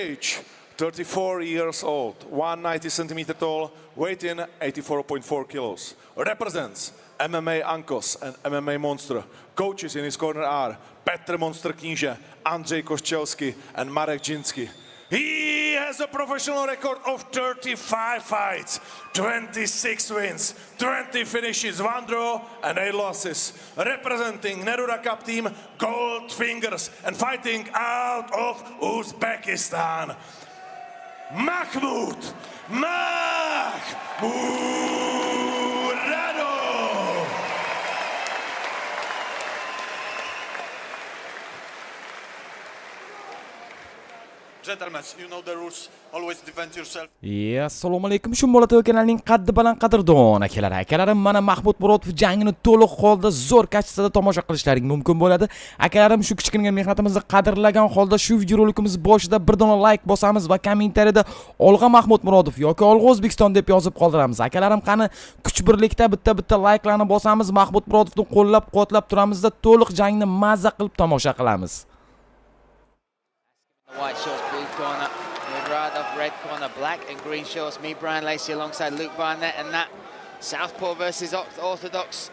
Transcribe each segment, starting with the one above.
age, 34 years old, 190 centimeter tall, weight in 84.4 kilos. Represents MMA Ankos and MMA Monster. Coaches in his corner are Petr Monster Kníže, Andrzej Kościelski and Marek Dziński. He has a professional record of 35 fights, 26 wins, 20 finishes, 1 draw and 8 losses. Representing Neruda Cup team, Gold Fingers, and fighting out of Uzbekistan, Makhmud Muradov. Gentlemen, you know the rules. Always defend yourself. Assalomu alaykum. Shu bo'ladi kanalning qaddi baland qadrdon akalarim, mana Mahmud Muradov jangini to'liq holda zo'r kachesida tomosha qilishlaring mumkin bo'ladi. Akalarim, shu kichkina mehnatimizni qadrlagan holda shu videorolikimiz boshida bir dona like bosamiz va kommentariyada olg'a Mahmud Muradov yoki olg'a O'zbekiston deb yozib qoldiramiz. Akalarim, qani kuch birlikda bitta like'larni bosamiz, Mahmud Muradovni qo'llab-quvvatlab turamizda to'liq jangni mazza qilib tomosha qilamiz. White shorts, blue corner, Muradov, red corner, black and green shorts, me, Brian Lacey, alongside Luke Barnett, and that Southpaw versus Orthodox,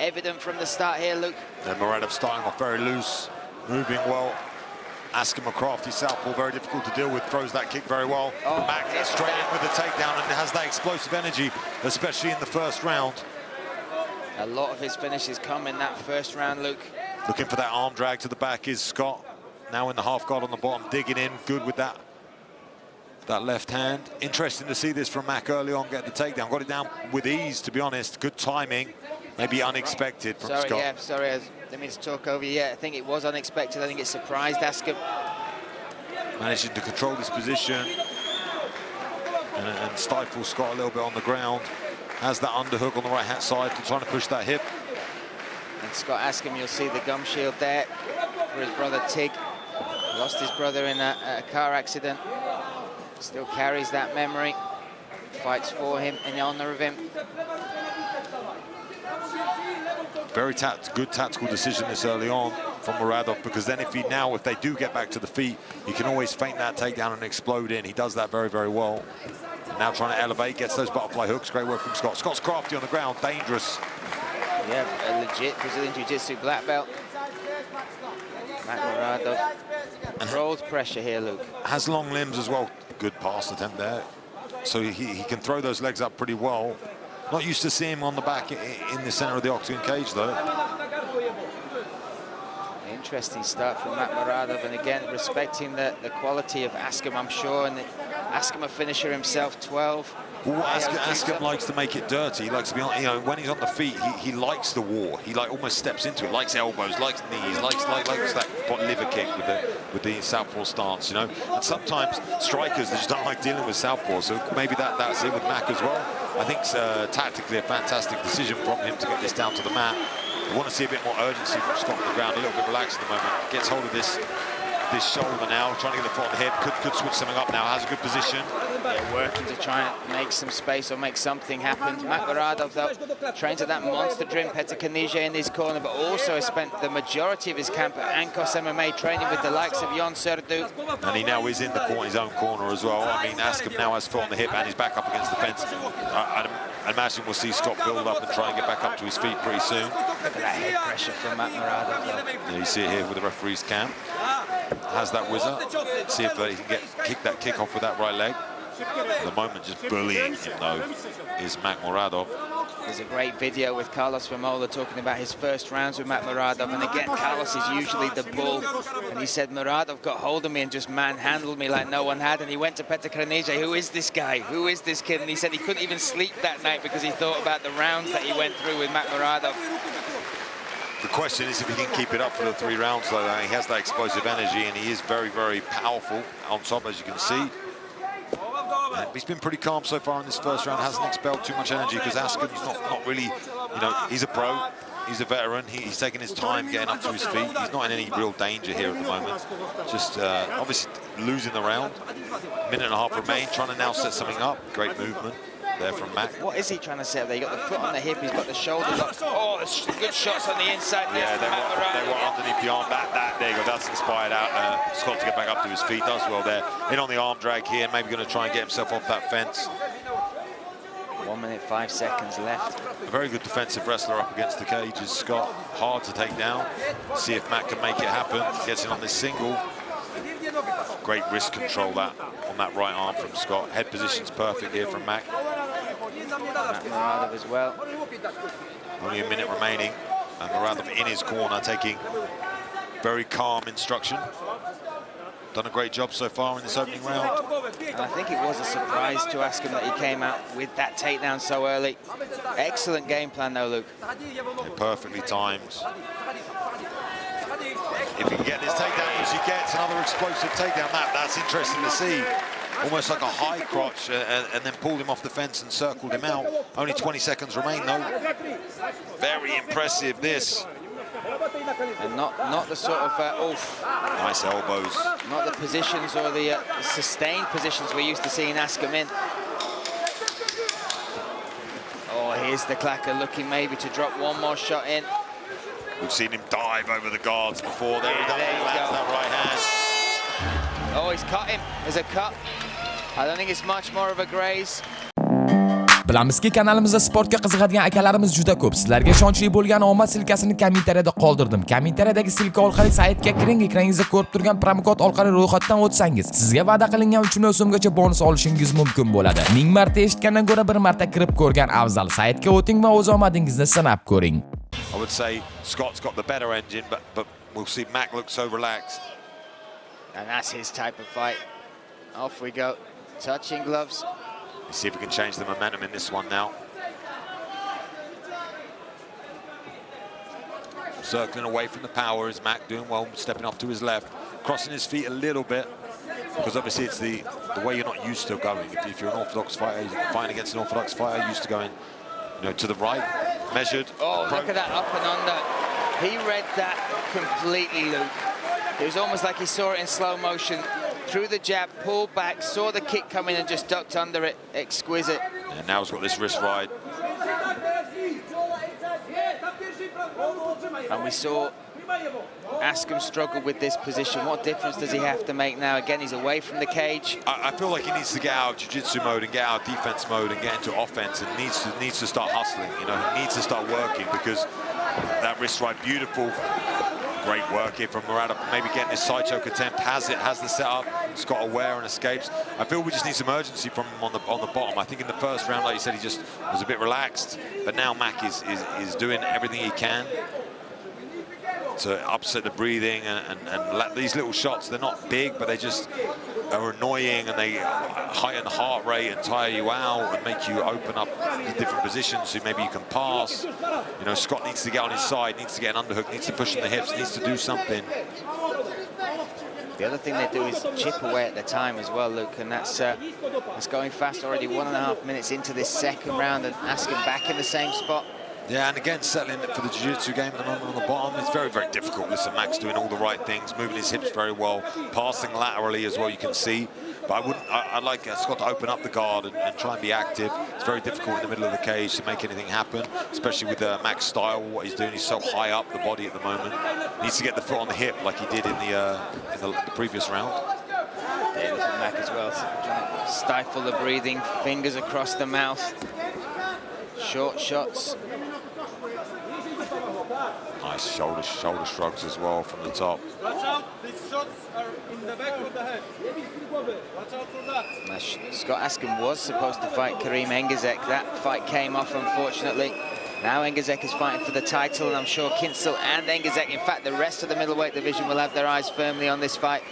evident from the start here, Luke. And Muradov starting off very loose, moving well. Askham a crafty Southpaw, very difficult to deal with, throws that kick very well. Back gets straight in with the takedown and has that explosive energy, especially in the first round. A lot of his finishes come in that first round, Luke. Looking for that arm drag to the back is Scott. Now in the half guard on the bottom, digging in, good with that left hand. Interesting to see this from Mac early on, get the takedown. Got it down with ease, to be honest. Good timing, maybe unexpected from Scott. Yeah, sorry, I didn't mean to talk over you. Yeah, I think it was unexpected. I think it surprised Askham. Managing to control this position and stifle Scott a little bit on the ground. Has that underhook on the right-hand side, trying to push that hip. And Scott Askham, you'll see the gum shield there for his brother Tig. Lost his brother in a car accident. Still carries that memory. Fights for him in honor of him. Very good tactical decision this early on from Muradov, because then if they do get back to the feet, he can always feint that takedown and explode in. He does that very, very well. Now trying to elevate, gets those butterfly hooks. Great work from Scott. Scott's crafty on the ground, dangerous. Yeah, a legit Brazilian Jiu-Jitsu black belt. Muradov controls pressure here, Luke. Has long limbs as well. Good pass attempt there. So he can throw those legs up pretty well. Not used to seeing him on the back in the center of the octagon cage, though. Interesting start from Muradov, and again, respecting the quality of Askham, I'm sure, and Askham a finisher himself, 12. Well, Askham likes to make it dirty. He likes to be on, when he's on the feet, he likes the war. He almost steps into it, likes elbows, likes knees, likes that liver kick with the southpaw stance, And sometimes strikers, they just don't like dealing with southpaw, so maybe that's it with Mac as well. I think it's tactically a fantastic decision from him to get this down to the mat. I want to see a bit more urgency from Scott on the ground, a little bit relaxed at the moment. Gets hold of this shoulder now, trying to get the foot on the hip. Could switch something up now, has a good position. They're working to try and make some space or make something happen. Muradov, though, trains at that monster gym, Petr Kníže in his corner, but also has spent the majority of his camp at Ankos MMA training with the likes of Jon Serdu. And he now is in his own corner as well. I mean, Askham now has foot on the hip and he's back up against the fence. I imagine we'll see Scott build up and try and get back up to his feet pretty soon. Look at that head pressure from Muradov. Yeah, you see it here with the referee's cam. Has that whizzer. See if he can kick that kick off with that right leg. At the moment, just bullying him, though, is Muradov. There's a great video with Carlos Famola talking about his first rounds with Muradov, and again, Carlos is usually the bull, and he said, Muradov got hold of me and just manhandled me like no one had, and he went to Petr Kníže, who is this guy? Who is this kid? And he said he couldn't even sleep that night because he thought about the rounds that he went through with Muradov. The question is if he can keep it up for the 3 rounds, though. He has that explosive energy, and he is very, very powerful on top, as you can see. He's been pretty calm so far in this first round, hasn't expelled too much energy, because Askham's not really, he's a pro, he's a veteran, he's taking his time getting up to his feet. He's not in any real danger here at the moment. Just obviously losing the round. Minute and a half remain, trying to now set something up. Great movement. there from Mac. What is he trying to set up there? He got the foot on the hip, he's got the shoulder lock. Oh, good shots on the inside. Yeah, they were underneath the arm. There you go. That's inspired out Scott to get back up to his feet. Does well there. In on the arm drag here, maybe going to try and get himself off that fence. 1 minute, 5 seconds left. A very good defensive wrestler up against the cage is Scott. Hard to take down. See if Mac can make it happen. Gets in on this single. Great wrist control that on that right arm from Scott. Head position's perfect here from Mac. Makhmud Muradov as well. Only a minute remaining. And Muradov in his corner taking very calm instruction. Done a great job so far in this opening round. And I think it was a surprise to Askham that he came out with that takedown so early. Excellent game plan though, Luke. Yeah, perfectly timed. If he can get this takedown as he gets another explosive takedown, that's interesting to see. Almost like a high crotch and then pulled him off the fence and circled him out. Only 20 seconds remain though. Very impressive this. And not the sort of oof. Nice elbows. Not the positions or the sustained positions we're used to seeing Askham in. Oh, here's the clacker looking maybe to drop one more shot in. We've seen him dive over the guards before. There he There you lands go. that right hand. Oh, he's cut him. There's a cut. I don't think it's much more of a graze. Bilamizki, kanalimizda sportga qiziqadigan akalarimiz juda ko'p. Sizlarga ishonchli bo'lgan omad silkasini kommentariyada qoldirdim. Kommentariyadagi silka orqali saytga kiring, ekraningizda ko'rib turgan promokod orqali ro'yxatdan o'tsangiz, sizga va'da qilingan 3 million so'mgacha bonus olishingiz mumkin bo'ladi. 1000 marta eshitgandan ko'ra 1 marta kirib ko'rgan afzal. Saytga o'ting va o'z omadingizni sinab ko'ring. I would say Scott's got the better engine, but we'll see Mac look so relaxed. And that's his type of fight. Off we go. Touching gloves. Let's see if we can change the momentum in this one now. Circling away from the power is Mac, doing well, stepping off to his left, crossing his feet a little bit, because obviously it's the way you're not used to going. If you're an orthodox fighter, you're fighting against an orthodox fighter, used to going, to the right, measured. Oh, approach. look at that up and under. He read that completely, Luke. It was almost like he saw it in slow motion. Threw the jab, pulled back, saw the kick coming and just ducked under it. Exquisite. And now he's got this wrist ride. And we saw Askham struggle with this position. What difference does he have to make now? Again, he's away from the cage. I feel like he needs to get out of jiu-jitsu mode and get out of defense mode and get into offense, and needs to start hustling. He needs to start working, because that wrist ride, beautiful. Great work here from Muradov, maybe getting this side choke attempt, has the setup, Scott aware and escapes. I feel we just need some urgency from him on the bottom. I think in the first round, like you said, he just was a bit relaxed, but now Mac is doing everything he can to upset the breathing and let these little shots, they're not big, but they just are annoying, and they heighten the heart rate and tire you out and make you open up the different positions so maybe you can pass. Scott needs to get on his side, needs to get an underhook, needs to push in the hips, needs to do something. The other thing they do is chip away at the time as well, Luke, and that's going fast already. 1.5 minutes into this second round, and Askham back in the same spot. Yeah, and again, settling for the jiu-jitsu game at the moment on the bottom. It's very, very difficult. Listen, Mac's doing all the right things, moving his hips very well, passing laterally as well, you can see. But I'd like Scott to open up the guard and try and be active. It's very difficult in the middle of the cage to make anything happen, especially with Mac's style, what he's doing. He's so high up the body at the moment. He needs to get the foot on the hip like he did in the previous round. Yeah, look at Mac as well, trying to stifle the breathing, fingers across the mouth. Short shots. Nice shoulder shrugs as well from the top. Watch out, these shots are in the back of the head. Watch out for that. Now, Scott Askham was supposed to fight Karim Engizek. That fight came off, unfortunately. Now Engizek is fighting for the title, and I'm sure Kinsel and Engizek, in fact, the rest of the middleweight division will have their eyes firmly on this fight.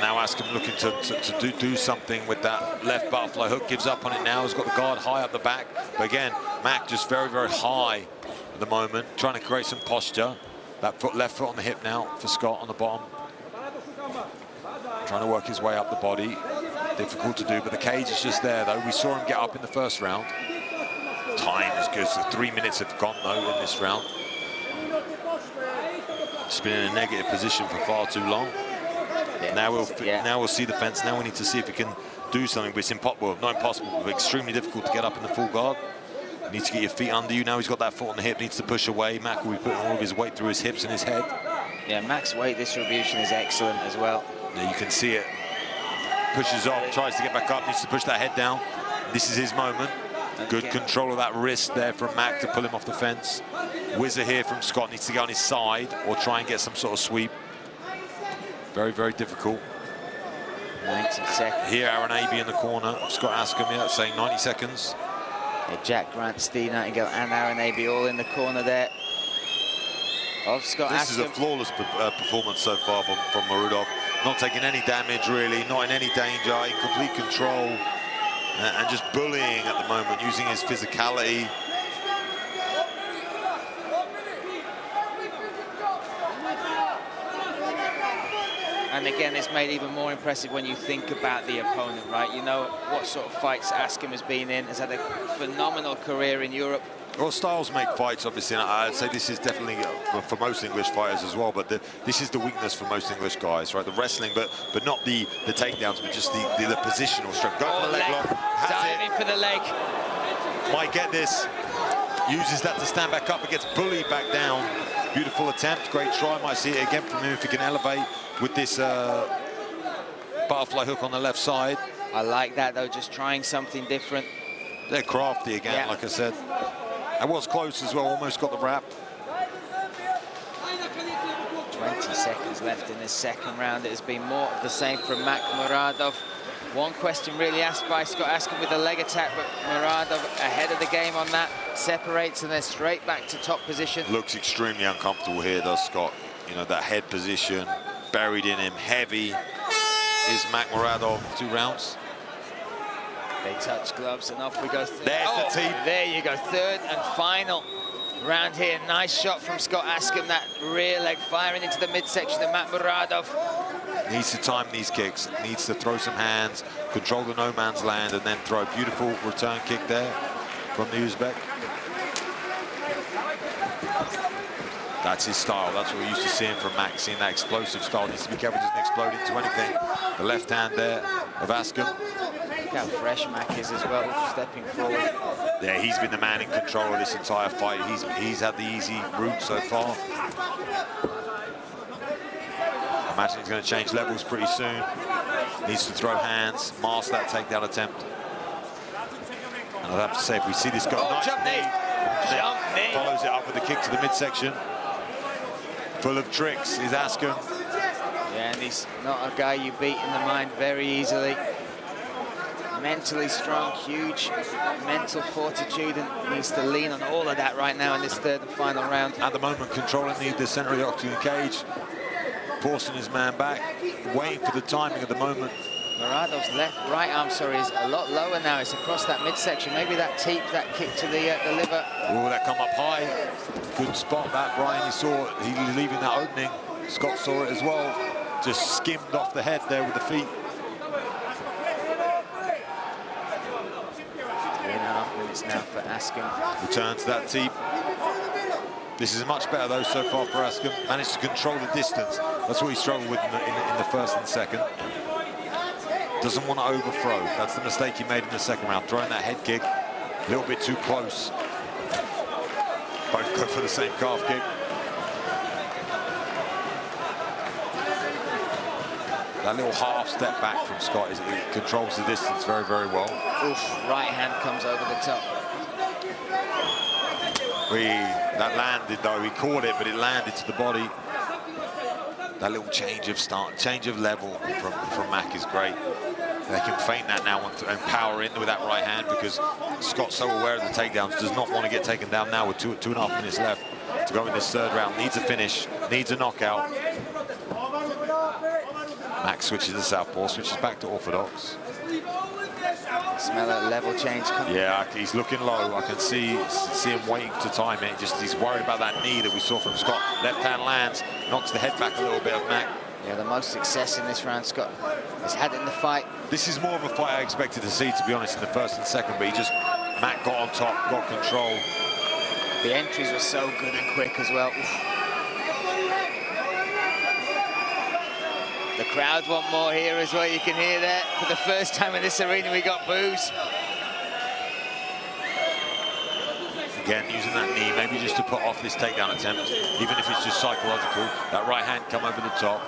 Now Askham looking to do something with that left butterfly hook. Gives up on it now. He's got the guard high up the back. But again, Mac just very, very high at the moment, trying to create some posture. That left foot on the hip now for Scott on the bottom. Trying to work his way up the body. Difficult to do, but the cage is just there, though. We saw him get up in the first round. Time is good. So 3 minutes have gone, though, in this round. It's been in a negative position for far too long. Yeah. Now we'll see the fence. Now we need to see if he can do something, but it's impossible, not impossible, but extremely difficult to get up in the full guard. Needs to get your feet under you. Now he's got that foot on the hip, needs to push away. Mac will be putting all of his weight through his hips and his head. Yeah, Mac's weight distribution is excellent as well. Yeah, you can see it. Pushes off, tries to get back up, needs to push that head down. This is his moment. Good control of that wrist there from Mac to pull him off the fence. Whizzer here from Scott, needs to get on his side or try and get some sort of sweep. Very, very difficult. 90 seconds. Here, Aaron Abbey in the corner. Scott Askham here saying 90 seconds. Yeah, Jack Grant, Steve Nightingale and Aaron Abbey all in the corner there of Scott Askham. This is a flawless performance so far from Muradov. Not taking any damage really, not in any danger, in complete control. And just bullying at the moment, using his physicality. And again, it's made even more impressive when you think about the opponent, right? You know what sort of fights Askham has been in, has had a phenomenal career in Europe. Well, styles make fights, obviously, and I'd say this is definitely for most English fighters as well, but this is the weakness for most English guys, right? The wrestling, but not the takedowns, but just the positional strength. Go for the leg lock. Diving for the leg. Might get this. Uses that to stand back up, but gets bullied back down. Beautiful attempt, great try. Might see it again from him if he can elevate with this butterfly hook on the left side. I like that, though, just trying something different. They're crafty again, like I said. And was close as well, almost got the wrap. 20 seconds left in this second round. It has been more of the same from Makhmud Muradov. One question really asked by Scott Askham with the leg attack, but Muradov ahead of the game on that. Separates and then straight back to top position. Looks extremely uncomfortable here, does Scott? You know, that head position, buried in him, heavy. Is Makhmud Muradov 2 rounds? They touch gloves and off we go. There's the team. There you go, third and final round here. Nice shot from Scott Askham, that rear leg firing into the midsection of Makhmud Muradov. Needs to time these kicks, needs to throw some hands, control the no man's land, and then throw a beautiful return kick there from the Uzbek. That's his style. That's what we're used to seeing from Max, seeing that explosive style. Needs to be careful, doesn't explode into anything. The left hand there of Askham. Look how fresh Mac is as well, stepping forward. Yeah, he's been the man in control of this entire fight. He's had the easy route so far. I imagine he's going to change levels pretty soon. Needs to throw hands, mask that takedown attempt. And I'd have to say, if we see this guy, nice jump knee. Jump knee. Follows it up with a kick to the midsection. Full of tricks is Askham. Yeah, and he's not a guy you beat in the mind very easily. Mentally strong, huge mental fortitude, and needs to lean on all of that right now in this third and final round. At the moment, controlling the center of the octagon cage, forcing his man back, waiting for the timing at the moment. Muradov's right arm, is a lot lower now. It's across that midsection. Maybe that teep, that kick to the liver. Oh, that come up high. Good spot that, Brian. You saw it. He was leaving that opening. Scott saw it as well. Just skimmed off the head there with the feet. 3.5 minutes now for Askham. Returns that teep. This is much better though so far for Askham. Managed to control the distance. That's what he struggled with in the first and second. Doesn't want to overthrow. That's the mistake he made in the second round. Throwing that head kick a little bit too close. Both go for the same calf kick. That little half step back from Scott, he controls the distance very, very well. Oof, right hand comes over the top. That landed though, he caught it, but it landed to the body. That little change of level from Mac is great. They can feint that now and power in with that right hand, because Scott's so aware of the takedowns, does not want to get taken down now with 2.5 minutes left to go in this third round. Needs a finish, needs a knockout. Mac switches to southpaw, switches back to orthodox. Smell that level change coming. Yeah, he's looking low. I can see him waiting to time it. He's worried about that knee that we saw from Scott. Left hand lands, knocks the head back a little bit of Mac. Yeah, the most success in this round Scott has had in the fight. This is more of a fight I expected to see, to be honest, in the first and second, but Mac got on top, got control. The entries were so good and quick as well. Oof. The crowd want more here as well. You can hear that. For the first time in this arena, we got boos. Again, using that knee, maybe just to put off this takedown attempt, even if it's just psychological. That right hand come over the top.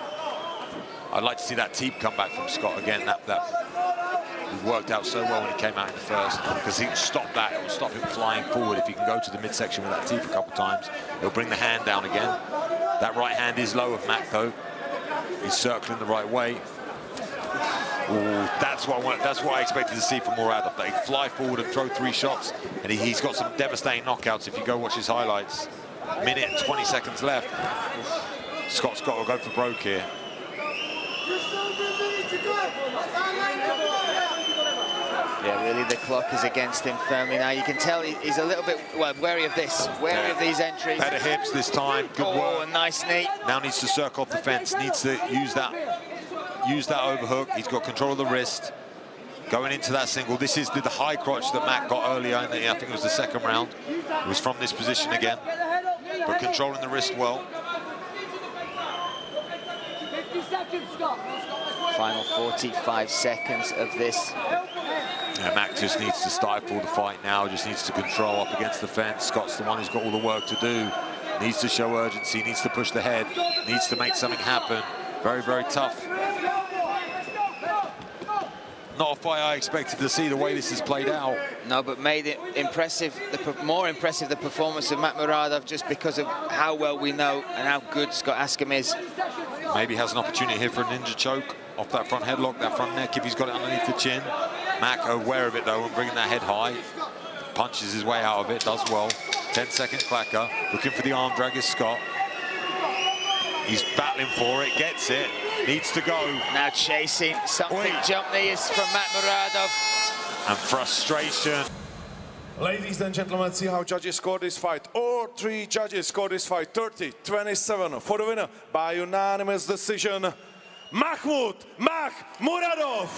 I'd like to see that teep come back from Scott again. That worked out so well when he came out in the first, because he can stop that. It will stop him flying forward. If he can go to the midsection with that teep a couple times, he'll bring the hand down again. That right hand is low of Mac though. He's circling the right way. Ooh, that's what I expected to see from Muradov. That he'd fly forward and throw 3 shots, and he's got some devastating knockouts. If you go watch his highlights, minute and 20 seconds left. Scott will go for broke here. Yeah, really, the clock is against him firmly now. You can tell he's a little bit wary of this, wary of these entries. Better hips this time. Good work. Oh, a nice knee. Now needs to circle off the fence. Needs to use that overhook. He's got control of the wrist. Going into that single. This is the high crotch that Mac got earlier. I think it was the second round. It was from this position again, but controlling the wrist well. Final 45 seconds of this. Yeah, Mac just needs to stifle the fight now, just needs to control up against the fence. Scott's the one who's got all the work to do. Needs to show urgency, needs to push the head, needs to make something happen. Very, very tough. Not a fight I expected to see the way this has played out. No, but made it impressive, more impressive the performance of Makhmud Muradov, just because of how well we know and how good Scott Askham is. Maybe has an opportunity here for a ninja choke off that front headlock, that front neck, if he's got it underneath the chin. Mac aware of it though and bringing that head high. Punches his way out of it, does well. 10-second clacker, looking for the arm drag is Scott. He's battling for it, gets it, needs to go. Now chasing something, jump knee is from Makhmud Muradov. And frustration. Ladies and gentlemen, see how judges score this fight. All 3 judges score this fight 30-27 for the winner by unanimous decision, Makhmud Muradov.